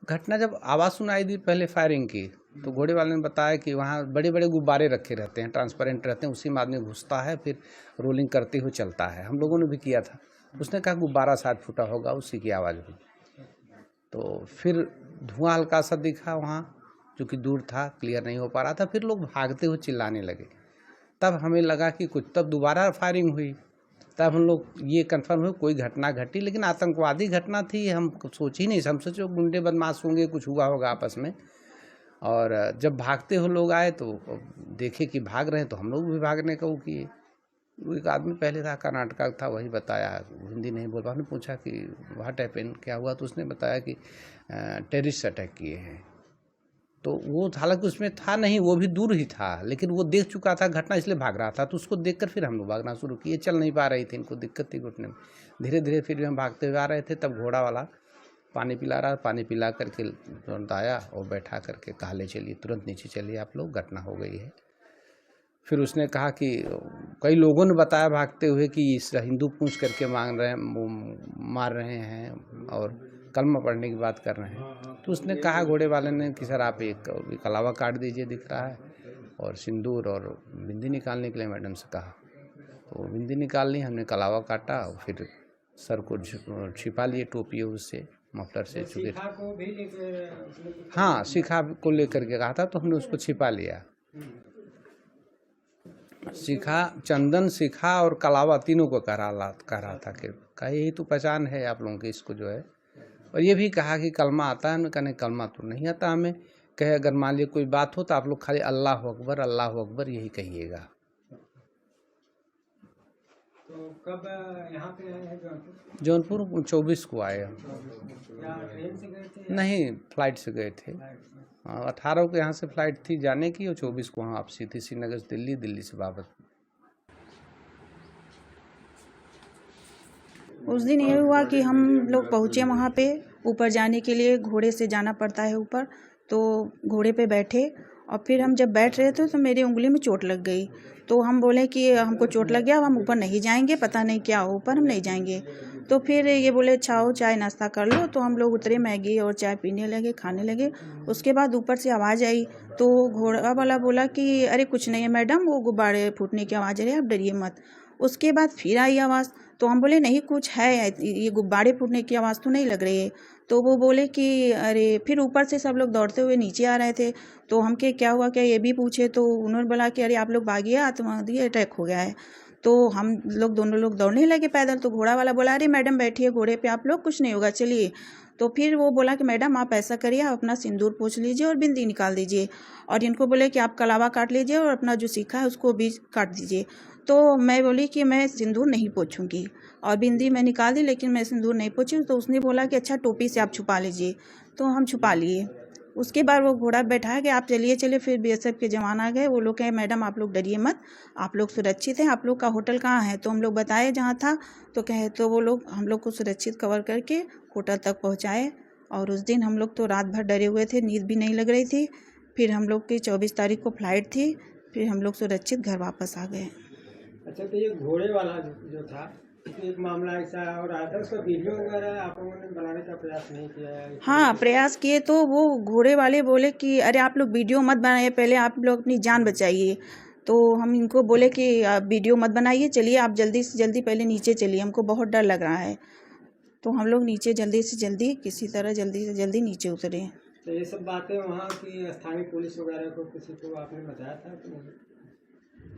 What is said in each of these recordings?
घटना जब आवाज़ सुनाई दी पहले फायरिंग की, तो घोड़े वाले ने बताया कि वहाँ बड़े बड़े गुब्बारे रखे रहते हैं, ट्रांसपेरेंट रहते हैं, उसी में आदमी घुसता है फिर रोलिंग करते हुए चलता है। हम लोगों ने भी किया था। उसने कहा गुब्बारा शायद फूटा होगा, उसी की आवाज़ हुई। तो फिर धुआं हल्का सा दिखा वहाँ, जो कि दूर था, क्लियर नहीं हो पा रहा था। फिर लोग भागते हुए चिल्लाने लगे। तब हमें लगा कि कुछ, तब दोबारा फायरिंग हुई। तब हम लोग ये कंफर्म हुआ कोई घटना घटी, लेकिन आतंकवादी घटना थी हम सोच ही नहीं। हम सोचे गुंडे बदमाश होंगे, कुछ हुआ होगा आपस में। और जब भागते हुए लोग आए तो देखे कि भाग रहे हैं, तो हम लोग भी भागने का वो किए। एक आदमी पहले था, कर्नाटका था, वही बताया, हिंदी नहीं बोल पा। हमने पूछा कि व्हाट हैपेंड, क्या हुआ, तो उसने बताया कि टेररिस्ट अटैक किए हैं। तो वो हालांकि उसमें था नहीं, वो भी दूर ही था, लेकिन वो देख चुका था घटना, इसलिए भाग रहा था। तो उसको देखकर फिर हम लोग भागना शुरू किए। चल नहीं पा रही थी, इनको दिक्कत थी घुटने में। धीरे धीरे फिर हम भागते हुए आ रहे थे, तब घोड़ा वाला पानी पिला रहा, पानी पिला करके तुरंत आया और बैठा करके कहा ले चलिए, तुरंत नीचे चलिए आप लोग, घटना हो गई है। फिर उसने कहा कि कई लोगों ने बताया भागते हुए कि इस हिंदू पूछ करके मार रहे हैं और कलमा पढ़ने की बात कर रहे हैं। तो उसने कहा घोड़े वाले ने कि सर आप एक कलावा काट दीजिए, दिख रहा है, और सिंदूर और बिंदी निकालने के लिए मैडम से कहा। तो बिंदी निकाल ली, हमने कलावा काटा और फिर सर को छिपा लिए टोपी उससे, मफलर से, चूँकि हाँ शिखा को लेकर के कहा था, तो हमने उसको छिपा लिया। शिखा, चंदन, शिखा और कलावा तीनों को कह रहा था कि यही तो पहचान है आप लोगों की, इसको जो है। और ये भी कहा कि कलमा आता है। हमने कहा नहीं कलमा तो नहीं आता हमें। कहे अगर मान लीजिए कोई बात हो तो आप लोग खाली अल्लाह अकबर यही कहिएगा। तो कब यहाँ पे आए हैं जौनपुर? 24 को आए हम। ट्रेन से गए थे? नहीं, फ्लाइट से गए थे। 18 को यहाँ से फ्लाइट थी जाने की, और 24 को वहाँ वापसी थी, श्रीनगर से दिल्ली, दिल्ली से वापस। उस दिन ये हुआ कि हम लोग पहुँचे वहाँ पे। ऊपर जाने के लिए घोड़े से जाना पड़ता है ऊपर, तो घोड़े पे बैठे और फिर हम जब बैठ रहे थे तो मेरी उंगली में चोट लग गई। तो हम बोले कि हमको चोट लग गया, अब हम ऊपर नहीं जाएंगे, पता नहीं क्या हो, ऊपर हम नहीं जाएंगे। तो फिर ये बोले अच्छा हो चाय नाश्ता कर लो। तो हम लोग उतरे, मैगी और चाय पीने लगे, खाने लगे। उसके बाद ऊपर से आवाज़ आई, तो घोड़ा वाला बोला कि अरे कुछ नहीं है मैडम, वो गुब्बारे फूटने की आवाज़ आ रही है, आप डरिए मत। उसके बाद फिर आई आवाज़, तो हम बोले नहीं कुछ है, ये गुब्बारे फूटने की आवाज़ तो नहीं लग रही है। तो वो बोले कि अरे, फिर ऊपर से सब लोग दौड़ते हुए नीचे आ रहे थे। तो हम के क्या हुआ, क्या ये भी पूछे। तो उन्होंने बोला कि अरे आप लोग भागिए, आतंकवादी अटैक हो गया है। तो हम लोग दोनों लोग दौड़ने लगे पैदल। तो घोड़ा वाला बोला अरे मैडम बैठिए घोड़े पे, आप लोग कुछ नहीं होगा, चलिए। तो फिर वो बोला कि मैडम आप ऐसा करिए, आप अपना सिंदूर पोंछ लीजिए और बिंदी निकाल दीजिए, और इनको बोले कि आप कलावा काट लीजिए और अपना जो सीखा है उसको भी काट दीजिए। तो मैं बोली कि मैं सिंदूर नहीं पोंछूंगी, और बिंदी मैं निकाल दी, लेकिन मैं सिंदूर नहीं पोंछी। तो उसने बोला कि अच्छा टोपी से आप छुपा लीजिए। तो हम छुपा लिए। उसके बाद वो घोड़ा बैठाया कि आप चलिए चलिए। फिर बीएसएफ के जवान आ गए। वो लोग कहे मैडम आप लोग डरिए मत, आप लोग सुरक्षित हैं, आप लोग का होटल कहाँ है। तो हम लोग बताए जहाँ था। तो कहे तो वो लोग हम लोग को सुरक्षित कवर करके होटल तक पहुँचाए। और उस दिन हम लोग तो रात भर डरे हुए थे, नींद भी नहीं लग रही थी। फिर हम लोग की 24 तारीख को फ्लाइट थी, फिर हम लोग सुरक्षित घर वापस आ गए। अच्छा, तो ये घोड़े वाला जो था, एक मामला ऐसा और आया था, उसका वीडियो वगैरह आप लोगों ने बनाने का प्रयास नहीं किया है? हाँ प्रयास किए। तो वो घोड़े वाले बोले कि अरे आप लोग वीडियो मत बनाइए, पहले आप लोग अपनी जान बचाइए। तो हम इनको बोले कि आप वीडियो मत बनाइए, चलिए आप जल्दी से जल्दी पहले नीचे चलिए, हमको बहुत डर लग रहा है। तो हम लोग नीचे जल्दी से जल्दी, किसी तरह जल्दी से जल्दी नीचे उतरे। तो ये सब बातें वहाँ की स्थानीय पुलिस वगैरह को किसी को आपने बताया था कि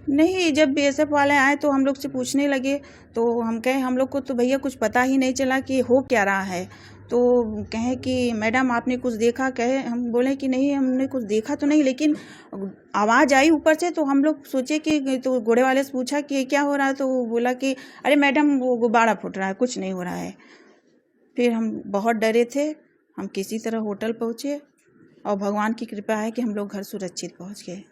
नहीं, जब बीएसएफ वाले आए तो हम लोग से पूछने लगे। तो हम कहे हम लोग को तो भैया कुछ पता ही नहीं चला कि हो क्या रहा है। तो कहे कि मैडम आपने कुछ देखा? कहे हम बोले कि नहीं हमने कुछ देखा तो नहीं, लेकिन आवाज़ आई ऊपर से। तो हम लोग सोचे कि, तो घोड़े वाले से पूछा कि क्या हो रहा है। तो वो बोला कि अरे मैडम वो गुब्बारा फूट रहा है, कुछ नहीं हो रहा है। फिर हम बहुत डरे थे। हम किसी तरह होटल पहुँचे और भगवान की कृपा है कि हम लोग घर सुरक्षित पहुँच गए।